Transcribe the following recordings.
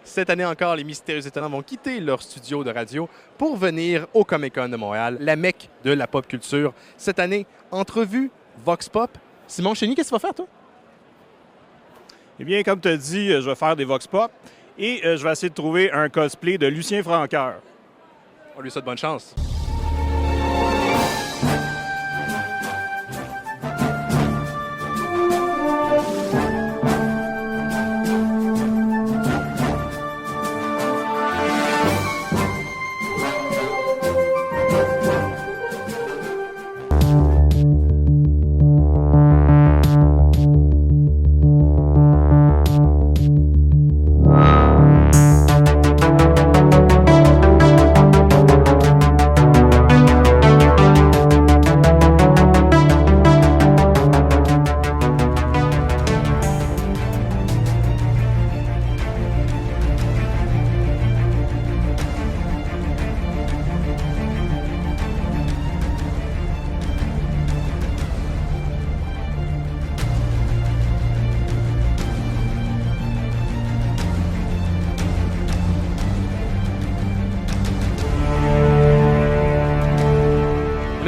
Cette année encore, les Mystérieux Étonnants vont quitter leur studio de radio pour venir au Comic-Con de Montréal, la mecque de la pop culture. Cette année, entrevue, Vox Pop. Simon Chény, qu'est-ce que tu vas faire, toi? Eh bien, comme tu as dit, je vais faire des Vox Pop et je vais essayer de trouver un cosplay de Lucien Francoeur. On lui souhaite bonne chance.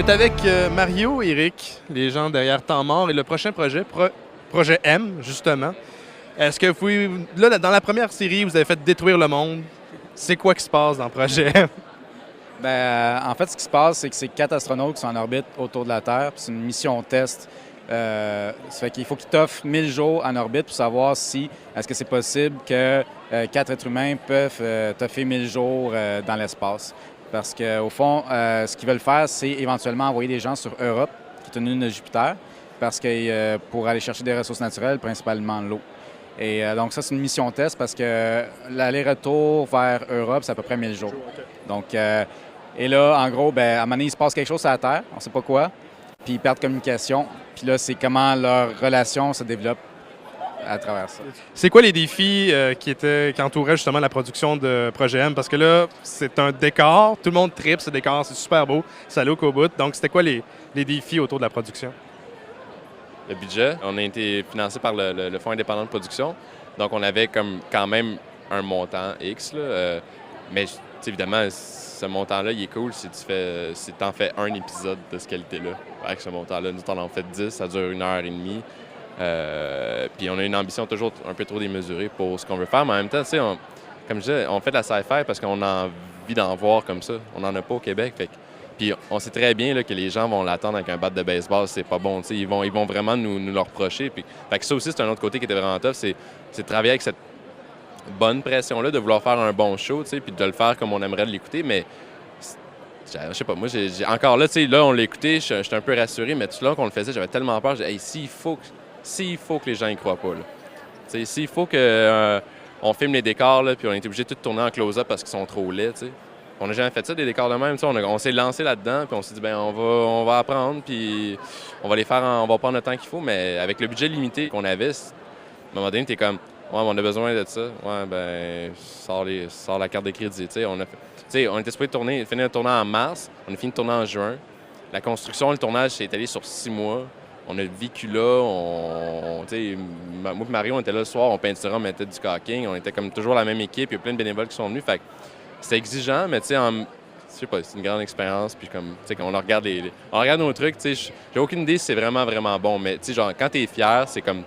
On est avec Mario, Eric, les gens derrière Temps Mort et le prochain projet, Projet M, justement. Est-ce que vous pouvez... Là, dans la première série, vous avez fait détruire le monde. C'est quoi qui se passe dans Projet M? En fait, ce qui se passe, c'est que c'est 4 astronautes qui sont en orbite autour de la Terre. C'est une mission test. Ça fait qu'il faut qu'ils t'offrent 1000 jours en orbite pour savoir si est-ce que c'est possible que 4 êtres humains peuvent t'offrir 1000 jours dans l'espace. Parce qu'au fond, ce qu'ils veulent faire, c'est éventuellement envoyer des gens sur Europe, qui est une lune de Jupiter, parce que pour aller chercher des ressources naturelles, principalement l'eau. Et donc ça, c'est une mission test parce que l'aller-retour vers Europe, c'est à peu près 1000 jours. Donc, et là, en gros, à un moment donné, il se passe quelque chose sur la Terre, on ne sait pas quoi, puis ils perdent communication. Puis là, c'est comment leur relation se développe à travers ça. C'est quoi les défis qui entouraient justement la production de Projet M? Parce que là, c'est un décor, tout le monde tripe ce décor, c'est super beau, ça look au bout. Donc, c'était quoi les défis autour de la production? Le budget, on a été financé par le Fonds indépendant de production. Donc, on avait comme quand même un montant X, là, mais évidemment, ce montant-là, il est cool si tu en fais un épisode de cette qualité-là. Avec ce montant-là, nous, on en fait 10, ça dure 1h30. Puis on a une ambition toujours un peu trop démesurée pour ce qu'on veut faire, mais en même temps, comme je disais, on fait de la sci-fi parce qu'on a envie d'en voir comme ça. On n'en a pas au Québec. Puis on sait très bien là, que les gens vont l'attendre avec un bat de baseball, c'est pas bon. Ils vont vraiment nous le reprocher. Puis, fait que ça aussi, c'est un autre côté qui était vraiment tough, c'est de travailler avec cette bonne pression-là, de vouloir faire un bon show, puis de le faire comme on aimerait l'écouter, mais je sais pas, moi, encore là, là, on l'a écouté, j'étais un peu rassuré, mais tout là qu'on le faisait, j'avais tellement peur, hey, s'il faut que les gens y croient pas, là. S'il faut que on filme les décors, là, puis on est obligé de tout tourner en close-up parce qu'ils sont trop laids, t'sais. On n'a jamais fait ça, des décors de même, on s'est lancé là-dedans, puis on s'est dit, on va apprendre, puis on va les faire, on va prendre le temps qu'il faut, mais avec le budget limité qu'on avait, à un moment donné, t'es comme, ouais, on a besoin de ça, ouais, sors la carte de crédit, on était supposé finir le tournage en mars, on a fini de tourner en juin. La construction, le tournage s'est étalé sur 6 mois. On a vécu là, moi et Mario, on était là le soir, on peinturait, on mettait du caulking, on était comme toujours la même équipe, il y a plein de bénévoles qui sont venus, fait que c'était exigeant, mais je sais pas, c'est une grande expérience, puis comme, quand on regarde on regarde nos trucs, j'ai aucune idée si c'est vraiment, vraiment bon, mais genre, quand t'es fier, c'est comme,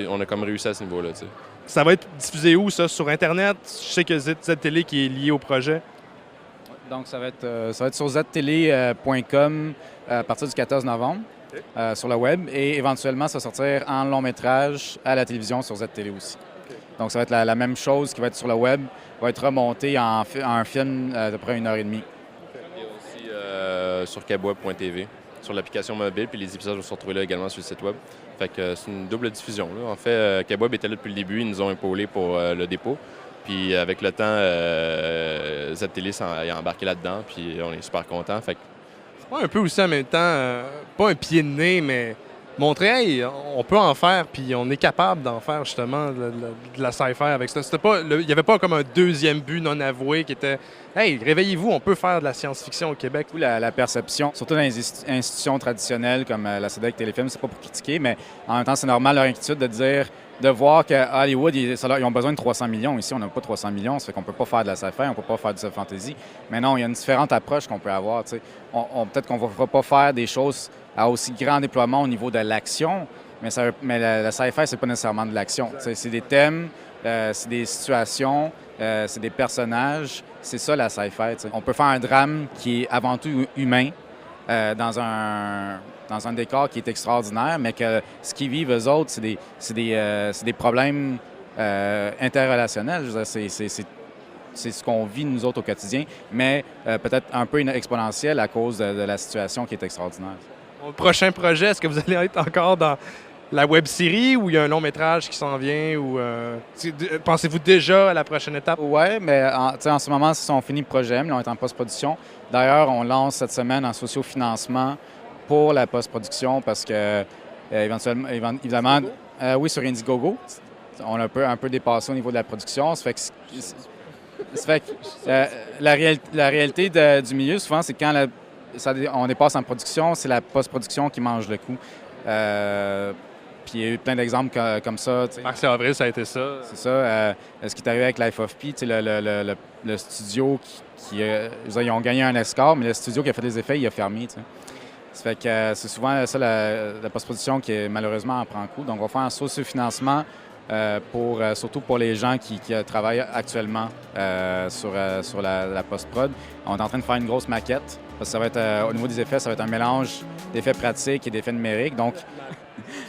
on a comme réussi à ce niveau-là, Ça va être diffusé où, ça? Sur Internet? Je sais que ZTélé qui est lié au projet. Donc, ça va être sur ztélé.com à partir du 14 novembre. Sur le web, et éventuellement, ça va sortir en long métrage à la télévision sur ZTélé aussi. Okay. Donc, ça va être la même chose qui va être sur le web, va être remonté en un film d'à peu près 1h30. Et aussi sur cabweb.tv, sur l'application mobile, puis les épisodes vont se retrouver là également sur le site web. Fait que c'est une double diffusion, là. En fait, Cabweb était là depuis le début, ils nous ont épaulé pour le dépôt. Puis avec le temps, ZTélé a embarqué là-dedans, puis on est super contents. Fait que un peu aussi en même temps, pas un pied de nez, mais montrer, hey, on peut en faire, puis on est capable d'en faire justement de la sci-fi avec ça. Il n'y avait pas comme un deuxième but non avoué qui était, hey, réveillez-vous, on peut faire de la science-fiction au Québec. La perception, surtout dans les institutions traditionnelles comme la SEDEC, Téléfilm, c'est pas pour critiquer, mais en même temps, c'est normal leur inquiétude de dire de voir qu'à Hollywood, ils ont besoin de 300 millions. Ici, on n'a pas 300 millions, ça fait qu'on ne peut pas faire de la sci-fi, on ne peut pas faire du fantasy. Mais non, il y a une différente approche qu'on peut avoir. Peut-être qu'on ne va pas faire des choses à aussi grand déploiement au niveau de l'action, mais la sci-fi, c'est pas nécessairement de l'action. C'est des thèmes, c'est des situations, c'est des personnages. C'est ça, la sci-fi. On peut faire un drame qui est avant tout humain dans un décor qui est extraordinaire, mais que ce qu'ils vivent, eux autres, c'est des problèmes interrelationnels. Je veux dire, c'est ce qu'on vit, nous autres, au quotidien, mais peut-être un peu exponentiel à cause de la situation qui est extraordinaire. Au prochain projet, est-ce que vous allez être encore dans la web-série ou il y a un long-métrage qui s'en vient? Ou pensez-vous déjà à la prochaine étape? Oui, mais en ce moment, on finit le projet M, là, on est en post-production. D'ailleurs, on lance cette semaine un sociofinancement pour la post-production parce que, évidemment, oui, sur Indiegogo, on a un peu dépassé au niveau de la production. Ça fait que, la réalité du milieu, souvent, c'est que quand on dépasse en production, c'est la post-production qui mange le coup. Puis il y a eu plein d'exemples comme ça. Mars et avril, ça a été ça. C'est ça. Ce qui est arrivé avec Life of Pi, le studio ils ont gagné un Oscar, mais le studio qui a fait les effets, il a fermé. T'sais. Ça fait que c'est souvent ça la post-production qui malheureusement en prend coup. Donc on va faire un socio-financement surtout pour les gens qui travaillent actuellement sur la post-prod. On est en train de faire une grosse maquette parce que ça va être au niveau des effets, ça va être un mélange d'effets pratiques et d'effets numériques. Donc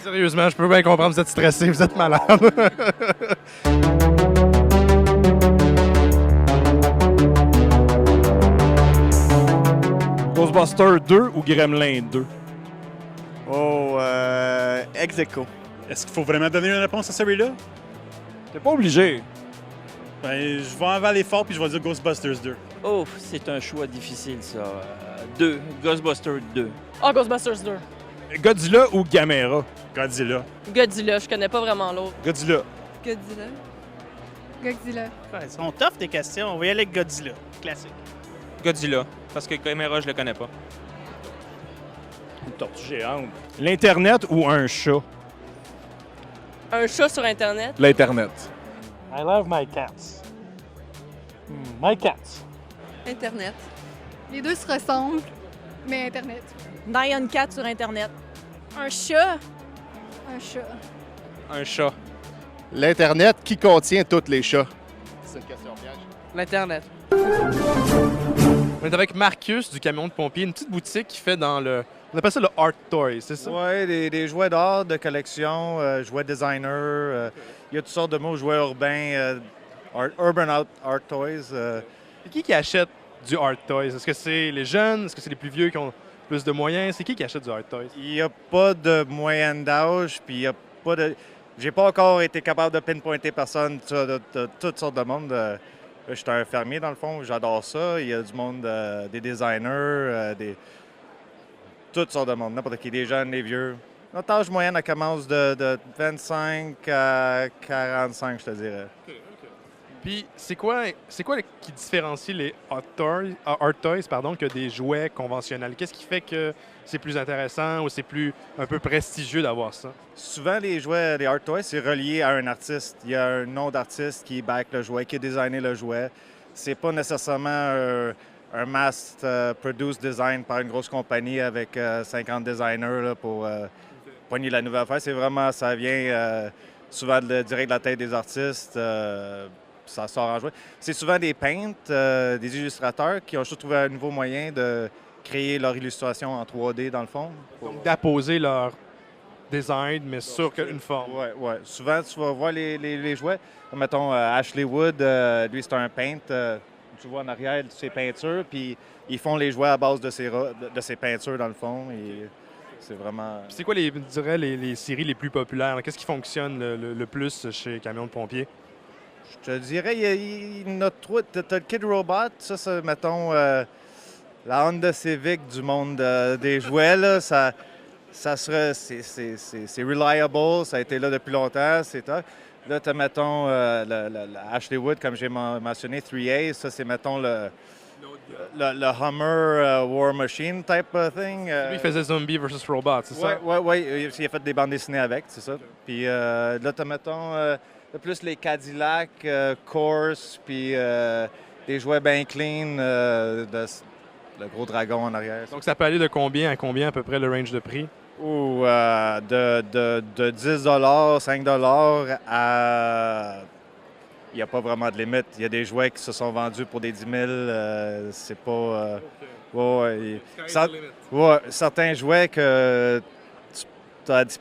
sérieusement, je peux bien comprendre, vous êtes stressé, vous êtes malade. Ghostbusters 2 ou Gremlin 2? Oh, ex aequo. Est-ce qu'il faut vraiment donner une réponse à celui-là? T'es pas obligé. Ben, je vais en avaler fort puis je vais dire Ghostbusters 2. Oh, c'est un choix difficile, ça. 2. Ghostbusters 2. Ah, Ghostbusters 2. Godzilla ou Gamera? Godzilla. Godzilla, je connais pas vraiment l'autre. Godzilla. Godzilla. Godzilla. Ouais, ils sont tough tes questions. On va y aller avec Godzilla. Classique. Godzilla, parce que Gamera, je le connais pas. Une tortue géante. L'Internet ou un chat? Un chat sur Internet. L'Internet. I love my cats. My cats. Internet. Les deux se ressemblent, mais Internet. Nyan Cat sur Internet. Un chat. Un chat. Un chat. L'Internet qui contient tous les chats. C'est une question piège. L'Internet. On est avec Marcus du Camion de Pompier, une petite boutique qui fait dans le... On appelle ça le Art Toy, c'est ça? Oui, des jouets d'art, de collection, jouets designer. Il y a toutes sortes de mots, jouets urbains, urban art toys. C'est qui achète du Art Toys? Est-ce que c'est les jeunes? Est-ce que c'est les plus vieux qui ont plus de moyens? C'est qui achète du Art Toys? Il n'y a pas de moyenne d'âge, puis il n'y a pas de... J'ai pas encore été capable de pinpointer personne de toutes sortes de monde. Je suis un fermier, dans le fond, j'adore ça. Il y a du monde, des designers, toutes sortes de monde, n'importe qui, des jeunes, des vieux. Notre âge moyenne, elle commence de 25 à 45, je te dirais. Puis, c'est quoi qui différencie les Art Toys que des jouets conventionnels? Qu'est-ce qui fait que c'est plus intéressant ou c'est plus un peu prestigieux d'avoir ça? Souvent, les jouets, les Art Toys, c'est relié à un artiste. Il y a un nom d'artiste qui back le jouet, qui a designé le jouet. C'est pas nécessairement un mass-produced design par une grosse compagnie avec 50 designers là, pour pogner la nouvelle affaire. C'est vraiment, ça vient souvent direct de la tête des artistes. Ça sort en jouet. C'est souvent des peintres, des illustrateurs qui ont juste trouvé un nouveau moyen de créer leur illustration en 3D, dans le fond. Donc, d'apposer leur design, mais sur une forme. Oui. Souvent, tu vas voir les jouets. Mettons, Ashley Wood, lui, c'est un peintre. Tu vois en arrière ses peintures, puis ils font les jouets à base de ses peintures, dans le fond. Et c'est vraiment... C'est quoi, les séries les plus populaires? Qu'est-ce qui fonctionne le plus chez Camion de Pompier? Je te dirais, il y en a trois. T'as le Kid Robot, ça mettons, la Honda Civic du monde des jouets, là, c'est reliable, ça a été là depuis longtemps, c'est top. Là, tu as, mettons, la Ashley Wood, comme j'ai mentionné, 3A, ça, c'est, mettons, le Hummer War Machine type thing. Lui, il faisait Zombie versus Robot, c'est ça? Oui. Il a fait des bandes dessinées avec, c'est ça. Puis là, t'as, mettons, plus les Cadillac, Corse, puis des jouets bien clean, le gros dragon en arrière. Donc, ça peut aller de combien à combien à peu près le range de prix? Ou de 10 $, 5 $ à... Il n'y a pas vraiment de limite. Il y a des jouets qui se sont vendus pour des 10 000. C'est pas... certains jouets que tu as à 10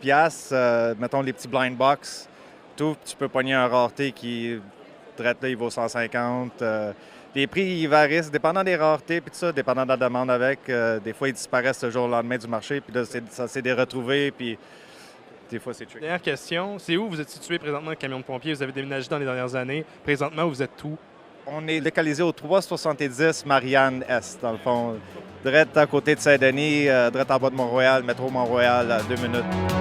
$, mettons les petits blind box, tu peux pogner un rareté qui, direct là, il vaut 150. Les prix, ils varient, dépendant des raretés, puis tout ça, dépendant de la demande avec. Des fois, ils disparaissent le jour au lendemain du marché, puis là, c'est des retrouvés, puis des fois, c'est tricky. Dernière question, c'est où vous êtes situé présentement, le camion de pompiers? Vous avez déménagé dans les dernières années. Présentement, vous êtes où? On est localisé au 370 Marianne-Est, dans le fond. Direct à côté de Saint-Denis, direct en bas de Mont-Royal, métro Mont-Royal, à 2 minutes.